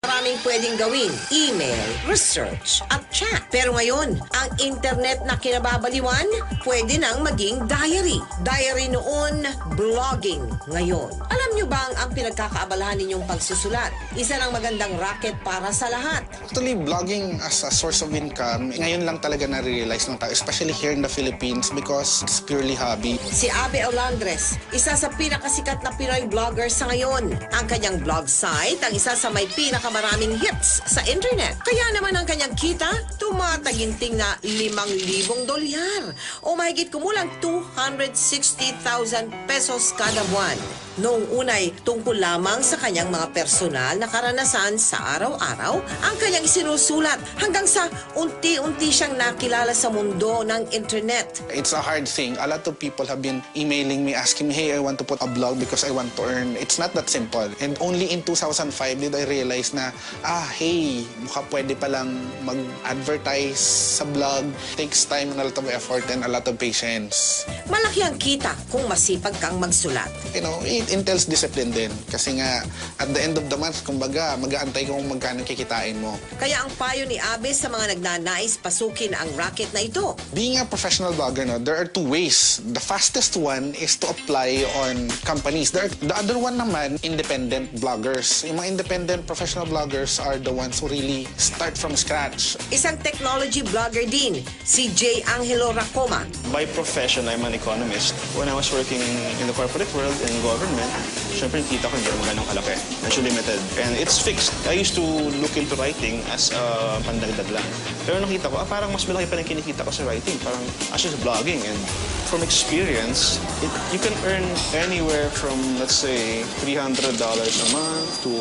Maraming pwedeng gawin, email, research, at chat. Pero ngayon, ang internet na kinababaliwan, pwede nang maging diary. Diary noon, blogging ngayon. Alam nyo bang ang pinagkakaabalahan ninyong pagsusulat? Isa ng magandang racket para sa lahat. Actually, blogging as a source of income, ngayon lang talaga na-realize ng tao, especially here in the Philippines because it's purely hobby. Si Abe Olandres, isa sa pinakasikat na Pinoy vlogger sa ngayon. Ang kanyang blog site, ang isa sa may pinakamaraming hits sa internet. Kaya naman ang kanyang kita, tumataginting na $5,000 o mahigit kumulang 260,000 pesos kada buwan. Noong unay, tungkol lamang sa kanyang mga personal na karanasan sa araw-araw, ang kanyang isinusulat hanggang sa unti-unti siyang nakilala sa mundo ng internet. It's a hard thing. A lot of people have been emailing me asking me, hey, I want to put a blog because I want to earn. It's not that simple. And only in 2005 did I realize na, hey, mukha pwede palang mag-advertise sa blog. It takes time and a lot of effort and a lot of patience. Malaki ang kita kung masipag kang magsulat. You know, it entails discipline din. Kasi nga, at the end of the month, kumbaga, mag-aantay kung magkano kikitain mo. Kaya ang payo ni Abe sa mga nagnanais pasukin ang racket na ito. Being a professional blogger, no, there are two ways. The fastest one is to apply on companies. The other one naman, independent bloggers. Yung mga independent professional bloggers are the ones who really start from scratch. Isang technology blogger din, si J. Angelo Racoma. By profession, I'm an economist. When I was working in the corporate world and government, syempre kita ko hindi mo ganong kalaki. Medyo limited. And it's fixed. I used to look into writing as pandagdag lang. Pero nakita ko, parang mas malaki pa rin kinikita ko sa writing. Parang as just blogging. And from experience, you can earn anywhere from, let's say, $300 a month to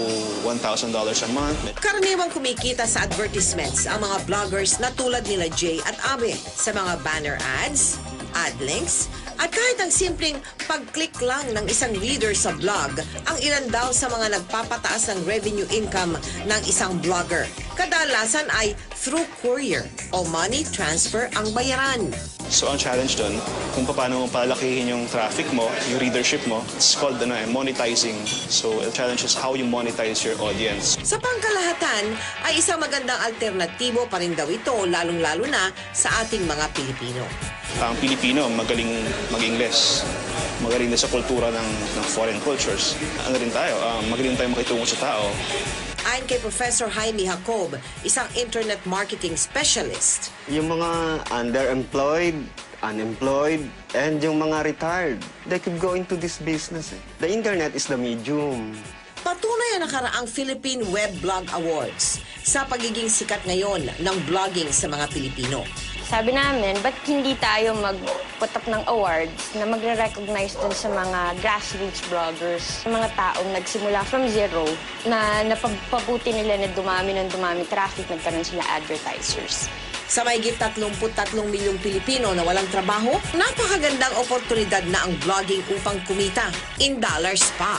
$1,000 a month. Karaniwang kumikita sa advertisements ang mga bloggers na tulad nila Jay at Abe sa mga banner ads, ad links, at kahit ang simpleng pag-click lang ng isang reader sa blog, ang ilan daw sa mga nagpapataas ng revenue income ng isang blogger. Kadalasan ay through courier o money transfer ang bayaran. So ang challenge doon, kung paano palakihin yung traffic mo, yung readership mo, it's called monetizing. So the challenge is how you monetize your audience. Sa pangkalahatan, ay isang magandang alternatibo pa rin daw ito, lalong-lalo na sa ating mga Pilipino. Ang Pilipino, magaling mag-Ingles. Magaling din sa kultura ng foreign cultures. Ano rin tayo, magaling tayo makitungo sa tao. Ayon kay Professor Jaime Jacob, isang internet marketing specialist. Yung mga underemployed, unemployed, and yung mga retired, they could go into this business. The internet is the medium. Patunay ang nakaraang Philippine Web Blog Awards sa pagiging sikat ngayon ng blogging sa mga Pilipino. Sabi namin, ba't hindi tayo mag-put up ng awards na magre-recognize dun sa mga grassroots bloggers, mga taong nagsimula from zero, na napapabuti nila na dumami ng dumami traffic, nagkaroon sila advertisers. Sa mahigit 33 milyong Pilipino na walang trabaho, napakagandang oportunidad na ang blogging upang kumita in dollars pa.